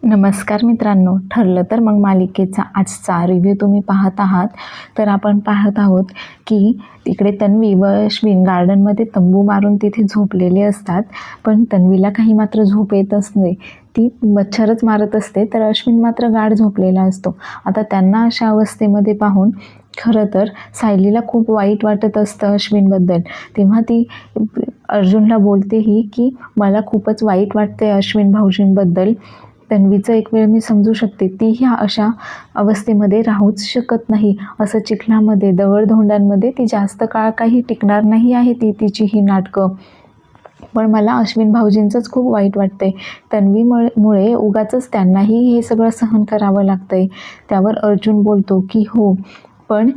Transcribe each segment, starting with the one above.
नमस्कार मित्रांनो, ठरलं तर मग मालिकेचा आजचा रिव्ह्यू तुम्ही पाहत आहात. तर आपण पाहत आहोत की तिकडे तन्वी व अश्विन गार्डनमध्ये तंबू मारून तिथे झोपलेले असतात. पण तन्वीला काही मात्र झोप येतच नाही, ती मच्छरच मारत असते. तर अश्विन मात्र गाढ झोपलेला असतो. आता त्यांना अशा अवस्थेमध्ये पाहून खरं तर सायलीला खूप वाईट वाटत असतं अश्विनबद्दल. तेव्हा ती अर्जुनला बोलतेही की मला खूपच वाईट वाटते अश्विन भाऊजींबद्दल. तन्वीचं एक वेळ मी समजू शकते, ती ह्या अशा अवस्थेमध्ये राहूच शकत नाही. असं चिखलामध्ये दगडधोंड्यांमध्ये ती जास्त काळ काही टिकणार नाही आहे तिची ही नाटकं. पण मला अश्विन भाऊजींचंच खूप वाईट वाटतंय. तन्वीमुळे उगाचच त्यांनाही हे सगळं सहन करावं लागतंय. त्यावर अर्जुन बोलतो की हो, पण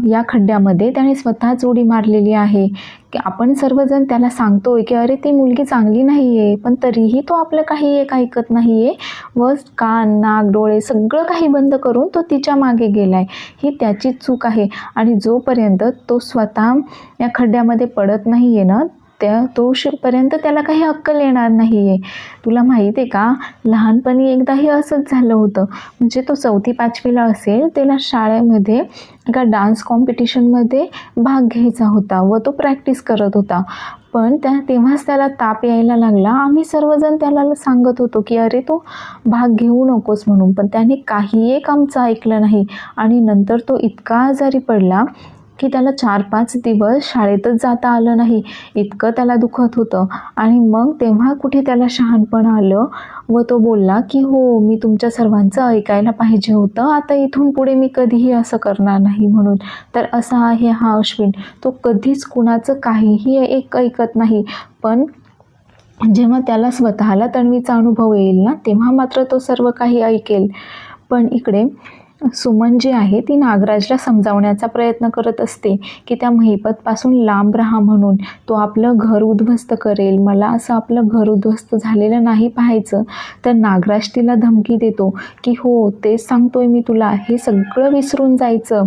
या खड्ड्यामध्ये त्याने स्वतःच उडी मारलेली आहे. की आपण सर्वजण त्याला सांगतोय की अरे ती मुलगी चांगली नाही आहे, पण तरीही तो आपलं काही एक ऐकत नाही आहे व कान, नाक, डोळे सगळं काही बंद करून तो तिच्या मागे गेला आहे. ही त्याची चूक आहे. आणि जोपर्यंत तो स्वतः या खड्ड्यामध्ये पडत नाही आहे ना, तोपर्यंत त्याला काही अक्कल येणार नाही आहे. तुला माहीत आहे का, लहानपणी एकदाही असंच झालं होतं. म्हणजे तो 4थी-5वीला असेल, त्याला शाळेमध्ये एका डान्स कॉम्पिटिशनमध्ये भाग घ्यायचा होता व तो प्रॅक्टिस करत होता. पण तेव्हाच त्याला ताप यायला लागला. आम्ही सर्वजण त्याला सांगत होतो की अरे तू भाग घेऊ नकोस म्हणून, पण त्याने काही एक आमचं ऐकलं नाही. आणि नंतर तो इतका आजारी पडला की त्याला 4-5 दिवस शाळेतच जाता आलं नाही, इतकं त्याला दुखत होतं. आणि मग तेव्हा कुठे त्याला शहाणपण आलं व तो बोलला की हो, मी तुमच्या सर्वांचं ऐकायला पाहिजे होतं, आता इथून पुढे मी कधीही असं करणार नाही म्हणून. तर असा आहे हा अश्विन, तो कधीच कुणाचं काहीही एक ऐकत नाही. पण जेव्हा त्याला स्वतःला तन्वीचा अनुभव येईल ना, तेव्हा मात्र तो सर्व काही ऐकेल. पण इकडे सुमन जी आहे ती नागराजला समजावण्याचा प्रयत्न करत असते की त्या महिपतपासून लांब राहा म्हणून. तो आपलं घर उद्ध्वस्त करेल, मला असं आपलं घर उद्ध्वस्त झालेलं नाही पाहायचं. तर नागराज तिला धमकी देतो की हो, तेच सांगतोय मी तुला, हे सगळं विसरून जायचं.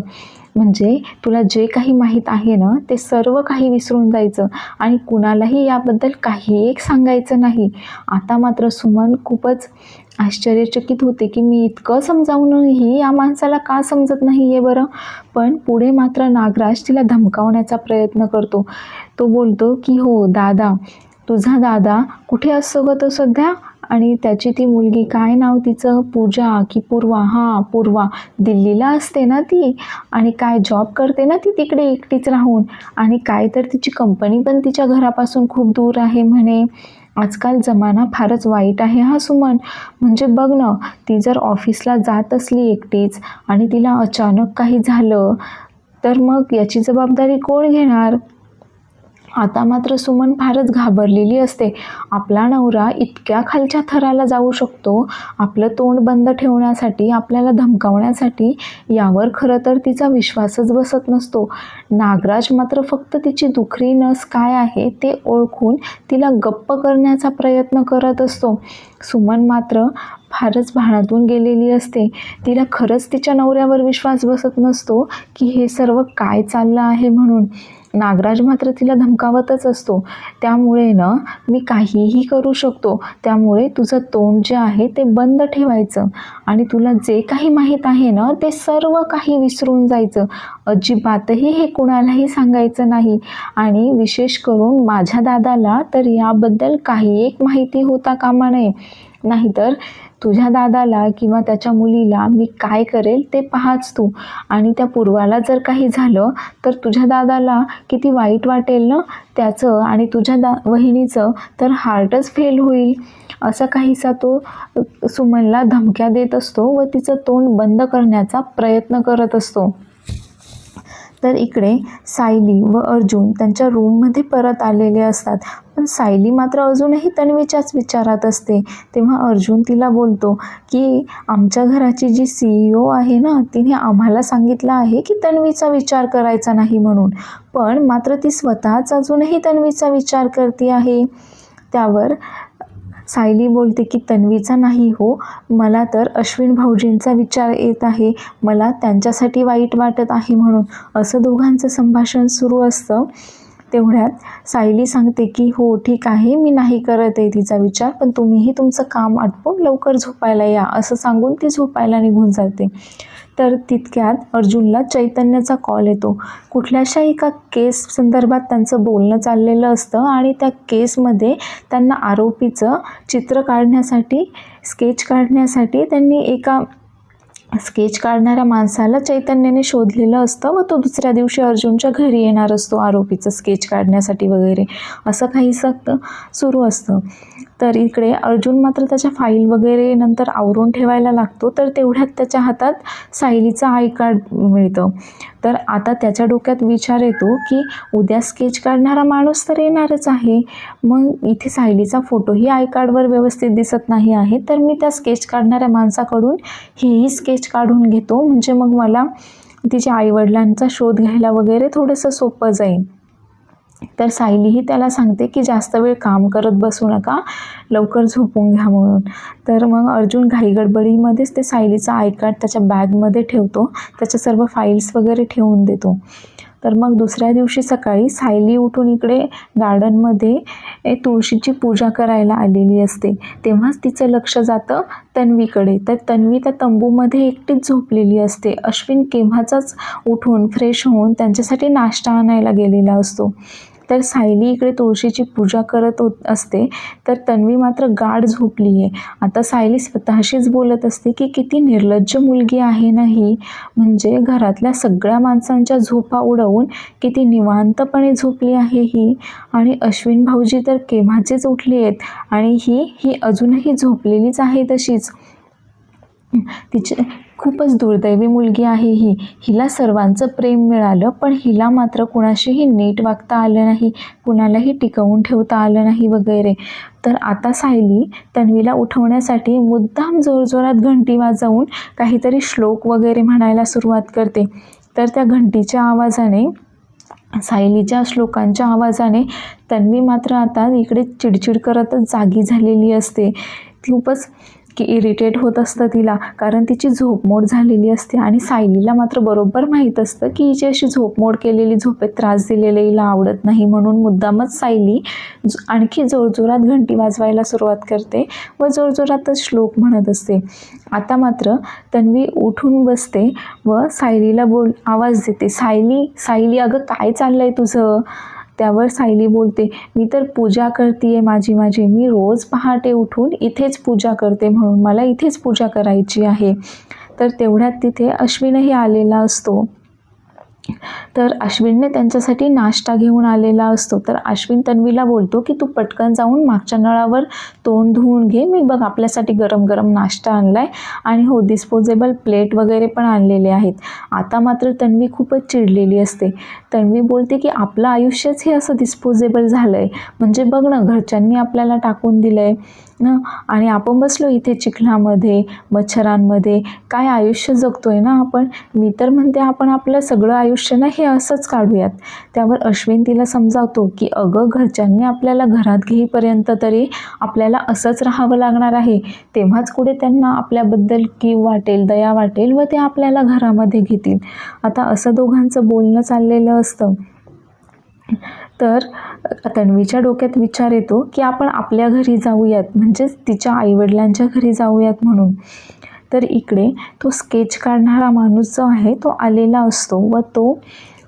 म्हणजे तुला जे काही माहीत आहे ना, ते सर्व काही विसरून जायचं आणि कुणालाही याबद्दल काही एक सांगायचं नाही. आता मात्र सुमन खूपच आश्चर्यचकित होते की मी इतकं समजावूनही या माणसाला का समजत नाही आहे बरं. पण पुढे मात्र नागराज तिला धमकावण्याचा प्रयत्न करतो. तो बोलतो की हो दादा, तुझा दादा कुठे असतो ग तो सध्या? आणि त्याची ती मुलगी, काय नाव तिचं, पूजा की पूर्वा? हां, पूर्वा. दिल्लीला असते ना ती, आणि काय जॉब करते ना ती तिकडे एकटीच राहून. आणि काय तर तिची कंपनी पण तिच्या घरापासून खूप दूर आहे म्हणे. आजकाल जमाना फारच वाईट आहे हा सुमन. म्हणजे बघ ना, ती जर ऑफिसला जात असली एकटीच आणि तिला अचानक काही झालं तर मग याची जबाबदारी कोण घेणार? आता मात्र सुमन फारच घाबरलेली असते. आपला नवरा इतक्या खालच्या थराला जाऊ शकतो आपलं तोंड बंद ठेवण्यासाठी, आपल्याला धमकावण्यासाठी, यावर खरं तर तिचा विश्वासच बसत नसतो. नागराज मात्र फक्त तिची दुखरी नस काय आहे ते ओळखून तिला गप्प करण्याचा प्रयत्न करत असतो. सुमन मात्र फारच भानातून गेलेली असते. तिला खरंच तिच्या नवऱ्यावर विश्वास बसत नसतो की हे सर्व काय चाललं आहे म्हणून. नागराज मात्र तिला धमकावतच असतो. त्यामुळे ना, मी काहीही करू शकतो, त्यामुळे तुझं तोंड जे आहे ते बंद ठेवायचं आणि तुला जे काही माहीत आहे ना, ते सर्व काही विसरून जायचं. अजिबातही हे कुणालाही सांगायचं नाही. आणि विशेष करून माझ्या दादाला तर याबद्दल काही एक माहिती होता कामा नये. नाहीतर तुझ्या दादाला किंवा त्याच्या मुलीला मी काय करेल ते पाहाच तू. आणि त्या पूर्वाला जर काही झालं तर तुझ्या दादाला किती वाईट वाटेल ना त्याचं, आणि तुझ्या वहिनीचं तर हार्टच फेल होईल. असं काहीसा तो सुमनला धमक्या देत असतो व तिचं तोंड बंद करण्याचा प्रयत्न करत असतो. तर इकडे सायली व अर्जुन त्यांच्या रूममध्ये परत आलेले असतात. पण सायली मात्र अजूनही तन्वीच्याच विचारात असते. तेव्हा अर्जुन तिला बोलतो की आमच्या घराची जी CEO आहे ना, तिने आम्हाला सांगितलं आहे की तन्वीचा विचार करायचा नाही म्हणून, पण मात्र ती स्वतःच अजूनही तन्वीचा विचार करते आहे. त्यावर सायली बोलते की तन्वीचा नाही हो, मला तर अश्विन भाऊजींचा विचार येत आहे, मला त्यांच्यासाठी वाईट वाटत आहे म्हणून. असं दोघांचं संभाषण सुरू असतं. तेवढ्यात सायली सांगते की हो ठीक आहे, मी नाही करत आहे तिचा विचार, पण तुम्हीही तुमचं काम आटपून लवकर झोपायला या, असं सांगून ती झोपायला निघून जाते. तर तितक्यात अर्जुनला चैतन्याचा कॉल येतो. कुठल्याशा एका केस संदर्भात त्यांचं बोलणं चाललेलं असतं आणि त्या केसमध्ये त्यांना आरोपीचं चित्र काढण्यासाठी, स्केच काढण्यासाठी त्यांनी एका स्केच काढणाऱ्या माणसाला चैतन्याने शोधलेलं असतं व तो दुसऱ्या दिवशी अर्जुनच्या घरी येणार असतो आरोपीचं स्केच काढण्यासाठी वगैरे, असं काहीसं सुरू असतं. तर इकडे अर्जुन मात्र त्याच्या फाईल वगैरे नंतर आवरून ठेवायला लागतो. तर तेवढ्यात त्याच्या हातात सायलीचं आय कार्ड मिळतं. तर आता त्याच्या डोक्यात विचार येतो की उद्या स्केच काढणारा माणूस तर येणारच आहे, मग इथे सायलीचा फोटोही आय कार्डवर व्यवस्थित दिसत नाही आहे, तर मी त्या स्केच काढणाऱ्या माणसाकडून हेही स्केच काढून घेतो, म्हणजे मग मला तिच्या आईवडिलांचा शोध घ्यायला वगैरे थोडंसं सोपं जाईल. तर सायलीही त्याला सांगते की जास्त वेळ काम करत बसू नका, लवकर झोपून घ्या म्हणून. तर मग अर्जुन घाईगडबडीमध्येच ते सायलीचा आय कार्ड त्याच्या बॅगमध्ये ठेवतो, त्याच्या सर्व फाईल्स वगैरे ठेवून देतो. तर मग दुसऱ्या दिवशी सकाळी सायली उठून इकडे गार्डनमध्ये तुळशीची पूजा करायला आलेली असते. तेव्हाच तिचं लक्ष जातं तन्वीकडे. तर तन्वी त्या तंबूमध्ये एकटीच झोपलेली असते. अश्विन केव्हाचाच उठून फ्रेश होऊन त्यांच्यासाठी नाश्ता आणायला गेलेला असतो. तर सायली इकडे तुळशीची पूजा करत असते, तर तन्वी मात्र गाढ झोपली आहे. आता सायली स्वतःशीच बोलत असते की किती निर्लज्ज मुलगी आहे ना ही, म्हणजे घरातल्या सगळ्या माणसांच्या झोपा उडवून किती निवांतपणे झोपली आहे ही, आणि अश्विन भाऊजी तर केव्हाचेच उठले आहेत आणि ही अजूनही झोपलेलीच आहे तशीच. तिचे खूपच दुर्दैवी मुलगी आहे ही. हिला सर्वांचं प्रेम मिळालं, पण हिला मात्र कुणाशीही नीट वागता आलं नाही, कुणालाही टिकवून ठेवता आलं नाही वगैरे. तर आता सायली तन्वीला उठवण्यासाठी मुद्दाम जोरजोरात घंटी वाजवून काहीतरी श्लोक वगैरे म्हणायला सुरुवात करते. तर त्या घंटीच्या आवाजाने, सायलीच्या श्लोकांच्या आवाजाने तन्वी मात्र आता इकडे चिडचिड करतच जागी झालेली असते. खूपच की इरिटेट होत असतं तिला, कारण तिची झोपमोड झालेली असते आणि सायलीला मात्र बरोबर माहीत असतं की हिची अशी झोपमोड केलेली, झोपेत त्रास दिलेले हिला आवडत नाही, म्हणून मुद्दामच सायली आणखी जोरजोरात घंटी वाजवायला सुरुवात करते व जोरजोरातच श्लोक म्हणत असते. आता मात्र तन्वी उठून बसते व सायलीला आवाज देते, सायली अगं काय चाललंय तुझं? त्यावर सायली बोलते, मी तर पूजा करते माझी, मी रोज पहाटे उठून इथेच पूजा करते, म्हणून मला इथेच पूजा करायची आहे. तर तेवढ्यात तिथे अश्विनही आलेला असतो. तर अश्विनने त्यांच्यासाठी नाश्ता घेऊन आलेला असतो. तर अश्विन तन्वीला बोलतो की तू पटकन जाऊन मागच्या नळावर तोंड धुवून घे, मी बघ आपल्यासाठी गरम गरम नाश्ता आणलाय आणि हो डिस्पोजेबल प्लेट वगैरे पण आणलेले आहेत. आता मात्र तन्वी खूपच चिडलेली असते. तन्वी बोलते की आपलं आयुष्यच हे असं डिस्पोजेबल झालं आहे, म्हणजे बघ ना घरच्यांनी आपल्याला टाकून दिलं आहे ना, आणि आपण बसलो इथे चिखलामध्ये, मच्छरांमध्ये, काय आयुष्य जगतोय ना आपण. मी तर म्हणते आपण आपलं सगळं आयुष्य ना हे असंच काढूयात. त्यावर अश्विन तिला समजावतो की अगं घरच्यांनी आपल्याला घरात घेईपर्यंत तरी आपल्याला असंच राहावं लागणार आहे, तेव्हाच कुठे त्यांना आपल्याबद्दल कीव वाटेल, दया वाटेल व ते आपल्याला घरामध्ये घेतील. आता असं दोघांचं बोलणं चाललेलं असतं. तर तन्वीच्या डोक्यात विचार येतो की आपण आपल्या घरी जाऊयात, म्हणजेच तिच्या आईवडिलांच्या घरी जाऊयात म्हणून. तर इकडे तो स्केच काढणारा माणूस जो आहे तो आलेला असतो व तो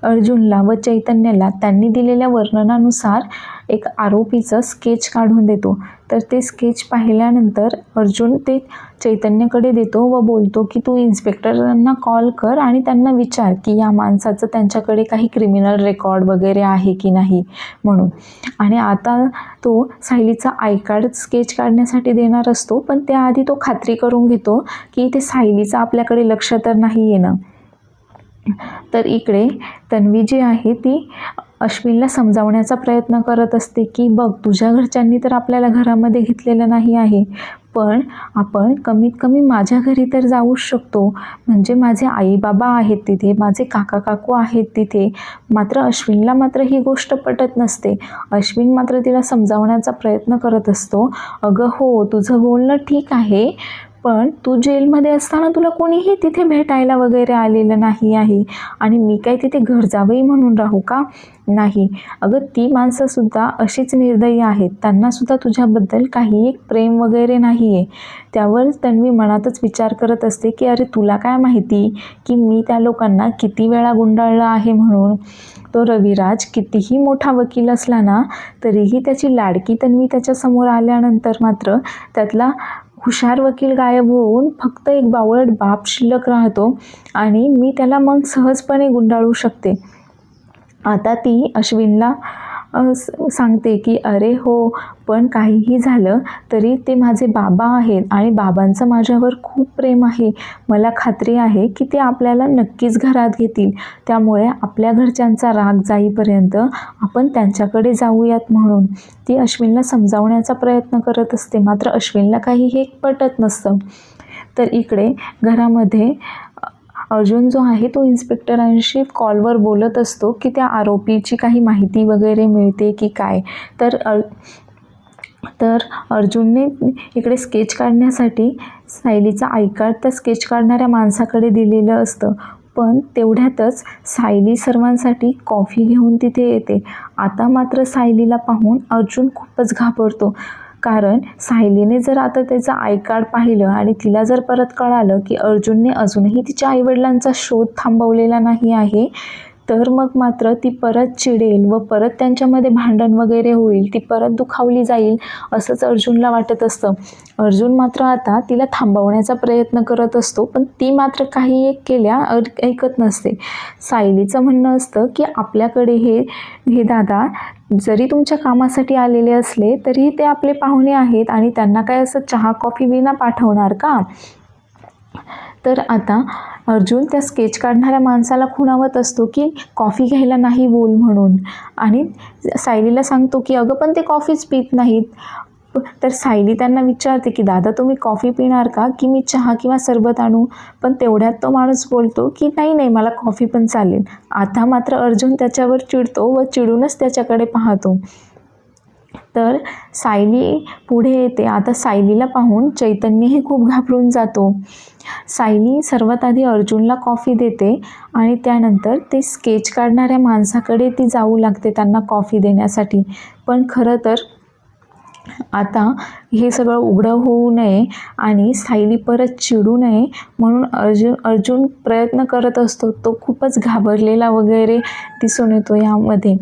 अर्जुनला व चैतन्याला त्यांनी दिलेल्या वर्णनानुसार एक आरोपीचं स्केच काढून देतो. तर ते स्केच पाहिल्यानंतर अर्जुन ते चैतन्याकडे देतो व बोलतो की तू इन्स्पेक्टरांना कॉल कर आणि त्यांना विचार की या माणसाचं त्यांच्याकडे काही क्रिमिनल रेकॉर्ड वगैरे आहे की नाही म्हणून. आणि आता तो सायलीचा आय कार्ड स्केच काढण्यासाठी देणार असतो, पण त्याआधी तो खात्री करून घेतो की ते सायलीचं आपल्याकडे लक्ष तर नाही येणं. तर इकडे तन्वी जी आहे ती अश्विनला समजावण्याचा प्रयत्न करत असते की बघ तुझ्या घरच्यांनी तर आपल्याला घरामध्ये घेतलेलं नाही आहे, पण आपण कमीत कमी माझ्या घरी तर जाऊच शकतो, म्हणजे माझे आई बाबा आहेत तिथे, माझे काका काकू आहेत तिथे. मात्र अश्विनला मात्र ही गोष्ट पटत नसते. अश्विन मात्र तिला समजावण्याचा प्रयत्न करत असतो, अगं हो तुझं बोलणं ठीक आहे, पण तू जेलमध्ये असताना तुला कोणीही तिथे भेटायला वगैरे आलेलं नाही आहे आणि मी काय तिथे घर जावई म्हणून राहू का? नाही. अगं ती माणसंसुद्धा अशीच निर्दयी आहेत, त्यांनासुद्धा तुझ्याबद्दल काही एक प्रेम वगैरे नाही आहे. त्यावर तन्वी मनातच विचार करत असते की अरे तुला काय माहिती की मी त्या लोकांना किती वेळा गुंडाळलं आहे म्हणून. तो रविराज कितीही मोठा वकील असला ना तरीही त्याची लाडकी तन्वी त्याच्यासमोर आल्यानंतर मात्र त्यातला हुशार वकील गायब होऊन फक्त एक बावळट बाप शिल्लक राहतो आणि मी त्याला मग सहजपणे गुंडाळू शकते. आता ती अश्विनला सांगते की अरे हो, पण काहीही झालं तरी ते माझे बाबा आहेत आणि बाबांचं माझ्यावर खूप प्रेम आहे. मला खात्री आहे की ते आपल्याला नक्कीच घरात घेतील. त्यामुळे आपल्या घरच्यांचा राग जाईपर्यंत आपण त्यांच्याकडे जाऊयात म्हणून ती अश्विनला समजावण्याचा प्रयत्न करत असते. मात्र अश्विनला काही हे पटत नसतं. तर इकडे घरामध्ये अर्जुन जो आहे तो इन्स्पेक्टरांशी कॉलवर बोलत असतो की त्या आरोपीची काही माहिती वगैरे मिळते की काय. तर अर्जुनने इकडे स्केच काढण्यासाठी सायलीचा आय कार्ड त्या स्केच काढणाऱ्या माणसाकडे दिलेलं असतं. पण तेवढ्यातच सायली सर्वांसाठी कॉफी घेऊन तिथे येते. आता मात्र सायलीला पाहून अर्जुन खूपच घाबरतो. कारण सायलीने जर आता त्याचं आय कार्ड पाहिलं आणि तिला जर परत कळालं की अर्जुनने अजूनही तिच्या आईवडिलांचा शोध थांबवलेला नाही आहे तर मग मात्र ती परत चिडेल व परत त्यांच्यामध्ये भांडण वगैरे होईल, ती परत दुखावली जाईल असंच अर्जुनला वाटत असतं. अर्जुन मात्र आता तिला थांबवण्याचा प्रयत्न करत असतो, पण ती मात्र काही एक केल्या ऐकत नसते. सायलीचं म्हणणं असतं की आपल्याकडे हे दादा जरी तुमच्या कामासाठी आलेले असले तरी ते आपले पाहुणे आहेत आणि त्यांना काय असं चहा कॉफी विना पाठवणार का? तर आता अर्जुन त्या स्केच काढणाऱ्या माणसाला खुणावत असतो की कॉफी घ्यायला नाही बोल म्हणून आणि सायलीला सांगतो की अगं पण ते कॉफीच पित नाहीत. तर सायली त्यांना विचारते की दादा तुम्ही कॉफी पिणार का की मी चहा किंवा सरबत आणू? पण तेवढ्यात तो माणूस बोलतो की नाही नाही मला कॉफी पण चालेल. आता मात्र अर्जुन त्याच्यावर चिडतो व चिडूनच त्याच्याकडे पाहतो. तर सायली पुढे येते. आता सायलीला पाहून चैतन्यही खूप घाबरून जातो. सायली सर्वात आधी अर्जुनला कॉफी देते आणि त्यानंतर ते स्केच काढणाऱ्या माणसाकडे ती जाऊ लागते त्यांना कॉफी देण्यासाठी. पण खरं तर आता हे सगळं उघडं होऊ नये आणि सायली परत चिडू नये म्हणून अर्जुन प्रयत्न करत असतो. तो खूपच घाबरलेला वगैरे दिसून येतो यामध्ये.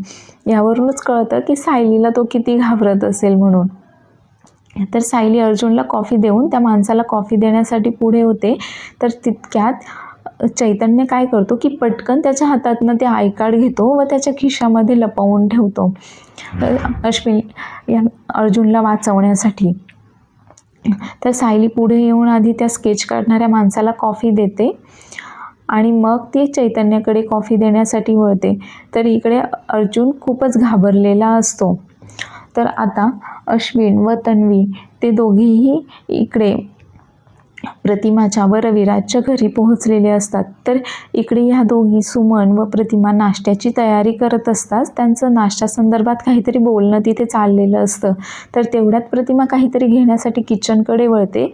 यावरूनच कळतं की सायलीला तो किती घाबरत असेल म्हणून. तर सायली अर्जुनला कॉफी देऊन त्या माणसाला कॉफी देण्यासाठी पुढे होते. तर तितक्यात चैतन्य काय करतो की पटकन त्याच्या हातातनं ते आय कार्ड घेतो व त्याच्या खिशामध्ये लपवून ठेवतो अश्विन या अर्जुनला वाचवण्यासाठी. तर सायली पुढे येऊन आधी त्या स्केच काढणाऱ्या माणसाला कॉफी देते आणि मग ती चैतन्याकडे कॉफी देण्यासाठी वळते. तर इकडे अर्जुन खूपच घाबरलेला असतो. तर आता अश्विन व तन्वी ते दोघेही इकडे प्रतिमाच्या व रविराजच्या घरी पोहोचलेले असतात. तर इकडे ह्या दोघी सुमन व प्रतिमा नाश्त्याची तयारी करत असतात. त्यांचं नाश्त्यासंदर्भात काहीतरी बोलणं तिथे चाललेलं असतं. तर तेवढ्यात प्रतिमा काहीतरी घेण्यासाठी किचनकडे वळते.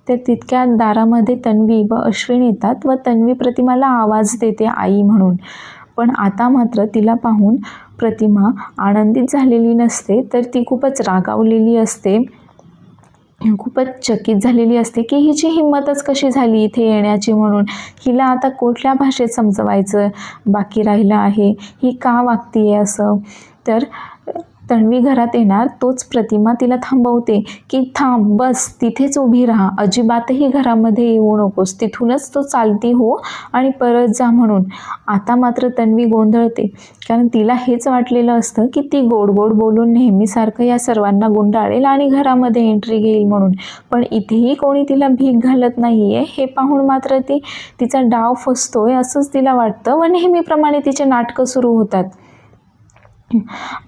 तर तितक्या दारामध्ये तन्वी व अश्विन येतात व तन्वी प्रतिमाला आवाज देते आई म्हणून. पण आता मात्र तिला पाहून प्रतिमा आनंदित झालेली नसते, तर ती खूपच रागावलेली असते, खूपच चकित झालेली असते की हिची हिंमतच कशी झाली इथे येण्याची म्हणून. हिला आता कुठल्या भाषेत समजवायचं बाकी राहिलं आहे, ही का वागतीये असं. तर तन्वी घरात येणार तोच प्रतिमा तिला थांबवते की थांब, बस तिथेच उभी राहा, अजिबातही घरामध्ये येऊ नकोस, तिथूनच तो चालती हो आणि परत जा म्हणून. आता मात्र तन्वी गोंधळते, कारण तिला हेच वाटलेलं असतं की ती गोड गोड बोलून नेहमीसारखं या सर्वांना गुंडाळेल आणि घरामध्ये एंट्री घेईल म्हणून. पण इथेही कोणी तिला भीक घालत नाही आहे हे पाहून मात्र तिचा डाव फसतोय असंच तिला वाटतं व नेहमीप्रमाणे तिचे नाटकं सुरू होतात.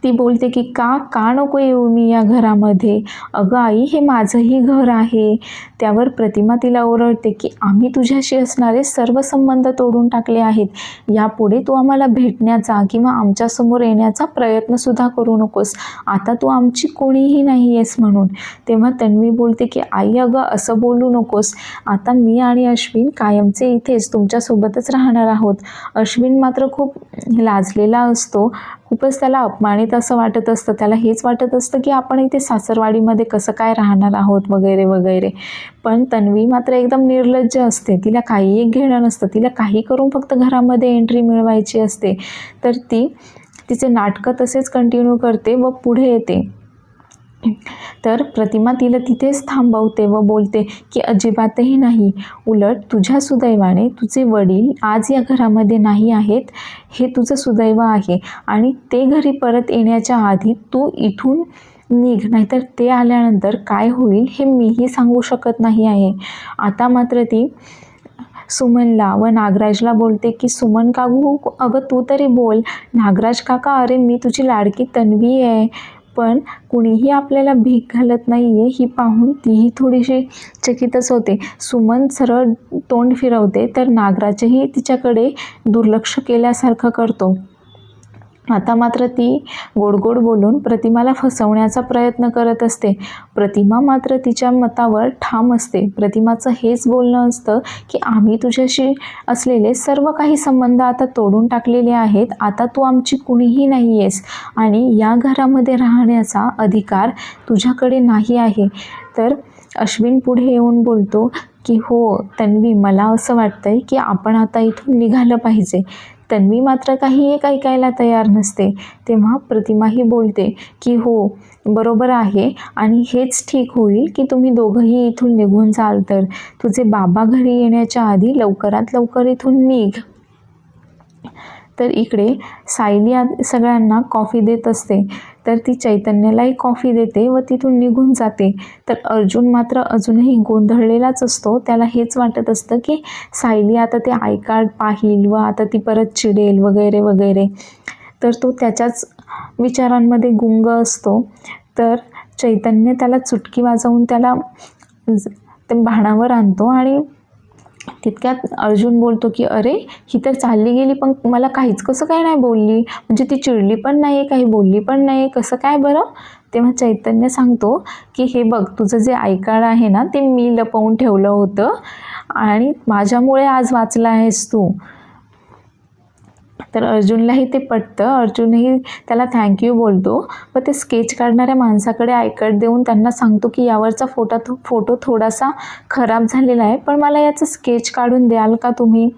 ती बोलते की का नको येऊ मी या घरामध्ये? अगं आई, हे माझंही घर आहे. त्यावर प्रतिमा तिला ओरडते की आम्ही तुझ्याशी असणारे सर्व संबंध तोडून टाकले आहेत. यापुढे तू आम्हाला भेटण्याचा किंवा आमच्यासमोर येण्याचा प्रयत्नसुद्धा करू नकोस. आता तू आमची कोणीही नाही आहेस म्हणून. तेव्हा तन्वी बोलते की आई, अगं असं बोलू नकोस. आता मी आणि अश्विन कायमचे इथेच तुमच्यासोबतच राहणार आहोत. अश्विन मात्र खूप लाजलेला असतो. खूपच त्याला अपमानित असं वाटत असतं. त्याला हेच वाटत असतं की आपण इथे सासरवाडीमध्ये कसं काय राहणार आहोत वगैरे वगैरे. पण तन्वी मात्र एकदम निर्लज्ज असते. तिला काही एक घेणं नसतं. तिला काही करून फक्त घरामध्ये एंट्री मिळवायची असते. तर ती तिचे नाटकं तसेच कंटिन्यू करते व पुढे येते. तर प्रतिमा तिला तिथेच थांबवते व बोलते की अजिबातही नाही. उलट तुझ्या सुदैवाने तुझे वडील आज या घरामध्ये नाही आहेत, हे तुझं सुदैव आहे. आणि ते घरी परत येण्याच्या आधी तू इथून निघ, नाहीतर ते आल्यानंतर काय होईल हे मीही सांगू शकत नाही आहे. आता मात्र ती सुमनला व नागराजला बोलते की सुमन काकू, अगं तू तरी बोल. नागराज काका, अरे मी तुझी लाडकी तन्वी आहे. पण कुणीही आपल्याला भीक घालत नाही आहे ही पाहून तीही थोडीशी चकितच होते. सुमन सरळ तोंड फिरवते तर नागराजही तिच्याकडे दुर्लक्ष केल्यासारखं करतो. आता मात्र ती गोड गोड बोलून प्रतिमाला फसवण्याचा प्रयत्न करत असते. प्रतिमा मात्र तिच्या मतावर ठाम असते. प्रतिमाचं हेच बोलणं असतं की आम्ही तुझ्याशी असलेले सर्व काही संबंध आता तोडून टाकलेले आहेत. आता तू आमची कुणीही नाही आहेस आणि या घरामध्ये राहण्याचा अधिकार तुझ्याकडे नाही आहे. तर अश्विन पुढे येऊन बोलतो की हो तन्वी, मला असं वाटतंय की आपण आता इथून निघालं पाहिजे. तन्वी मात्र काही एक ऐकायला तयार नसते. तेव्हा प्रतिमाही बोलते की हो बरोबर आहे आणि हेच ठीक होईल की तुम्ही दोघंही इथून निघून जाल. तर तुझे बाबा घरी येण्याच्या आधी लवकरात लवकर इथून निघ. तर इकडे सायली सगळ्यांना कॉफी देत असते. तर ती चैतन्यालाही कॉफी देते व तिथून निघून जाते. तर अर्जुन मात्र अजूनही गोंधळलेलाच असतो. त्याला हेच वाटत असतं की सायली आता ते आय कार्ड पाहिल व आता ती परत चिडेल वगैरे वगैरे. तर तो त्याच्याच विचारांमध्ये गुंग असतो. तर चैतन्य त्याला चुटकी वाजवून त्याला ते भानावर आणतो आणि तितक्यात अर्जुन बोलतो की अरे, ही तर चालली गेली पण मला काहीच कसं काय नाही बोलली. म्हणजे ती चिडली पण नाही, काही बोलली पण नाही, कसं काय बरं? तेव्हा चैतन्य सांगतो की हे बघ, तुझं जे आय कार्ड आहे ना ते मी लपवून ठेवलं होतं आणि माझ्यामुळे आज वाचला आहेस तू. तर अर्जुनलाही ते पटतं. अर्जुनही त्याला थँक्यू बोलतो व ते स्केच काढणाऱ्या माणसाकडे आय कार्ड देऊन त्यांना सांगतो की यावरचा फोटो थोडासा खराब झालेला आहे, पण मला याचं स्केच काढून द्याल का तुम्ही?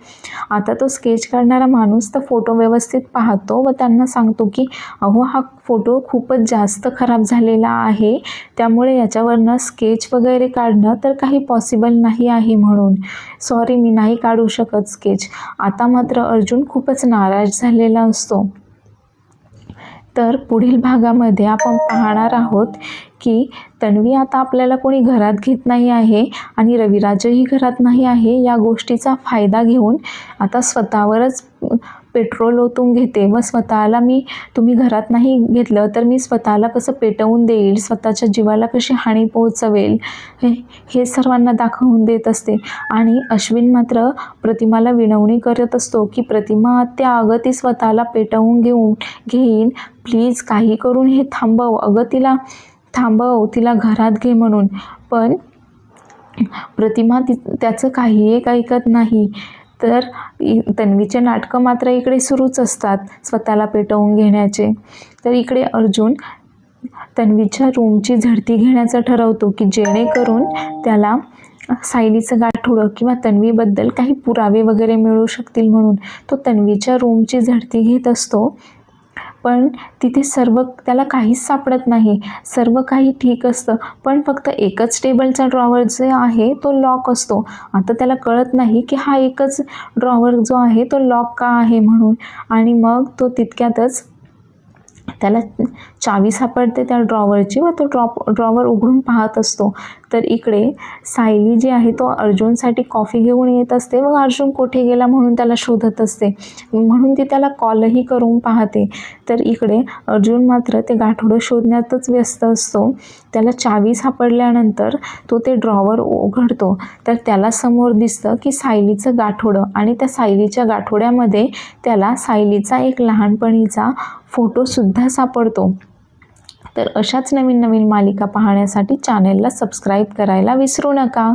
आता तो स्केच काढणारा माणूस तर फोटो व्यवस्थित पाहतो व त्यांना सांगतो की अहो, हा फोटो खूपच जास्त खराब झालेला आहे, त्यामुळे याच्यावरनं स्केच वगैरे काढणं तर काही पॉसिबल नाही आहे, म्हणून सॉरी, मी नाही काढू शकत स्केच. आता मात्र अर्जुन खूपच नाराज झालेला असतो. तर पुढील भागामध्ये आपण पाहणार आहोत की तन्वी आता आपल्याला कोणी घरात घेत नाही आहे आणि रविराजही घरात नाही आहे. या गोष्टीचा फायदा घेऊन आता स्वतःवरच पेट्रोल ओतून घेते व स्वतःला तुम्ही घरात नाही घेतलं तर मी स्वतःला कसं पेटवून देईल, स्वतःच्या जीवाला कशी हानी पोहोचवेल हे सर्वांना दाखवून देत असते. आणि अश्विन मात्र प्रतिमाला विनवणी करत असतो की प्रतिमा आत्या, अगं ती स्वतःला पेटवून घेईन, प्लीज काही करून हे थांबव, अगं तिला थांबव, तिला घरात घे म्हणून. पण प्रतिमा त्याचं काही एक ऐकत नाही. तर तन्वीचे नाटकं मात्र इकडे सुरूच असतात स्वतःला पेटवून घेण्याचे. तर इकडे अर्जुन तन्वीच्या रूमची झडती घेण्याचं ठरवतो की जेणेकरून त्याला सायलीचं गाठोडं किंवा तन्वीबद्दल काही पुरावे वगैरे मिळू शकतील म्हणून. तो तन्वीच्या रूमची झडती घेत असतो, पण तिथे त्याला काहीच सापडत नाही. सर्व काही ठीक असतं, पण फक्त एकच टेबलचा ड्रॉवर जे आहे तो लॉक असतो. आता त्याला कळत नाही की हा एकच ड्रॉवर जो आहे तो लॉक का आहे म्हणून. आणि मग तो तितक्यातच त्याला चावी सापडते त्या ड्रॉवरची व तो ड्रॉवर उघडून पाहत असतो. तर इकडे सायली जी आहे तो अर्जुनसाठी कॉफी घेऊन येत असते व अर्जुन कुठे गेला म्हणून त्याला शोधत असते, म्हणून ती त्याला कॉलही करून पाहते. तर इकडे अर्जुन मात्र ते गाठोडं शोधण्यातच व्यस्त असतो. त्याला चावी सापडल्यानंतर तो ते ड्रॉवर उघडतो तर त्याला समोर दिसतं की सायलीचं गाठोडं, आणि त्या सायलीच्या गाठोड्यामध्ये त्याला सायलीचा एक लहानपणीचा फोटोसुद्धा सापडतो. तर अशाच नवीन नवीन मालिका पाहण्यासाठी चॅनेलला सबस्क्राईब करायला विसरू नका.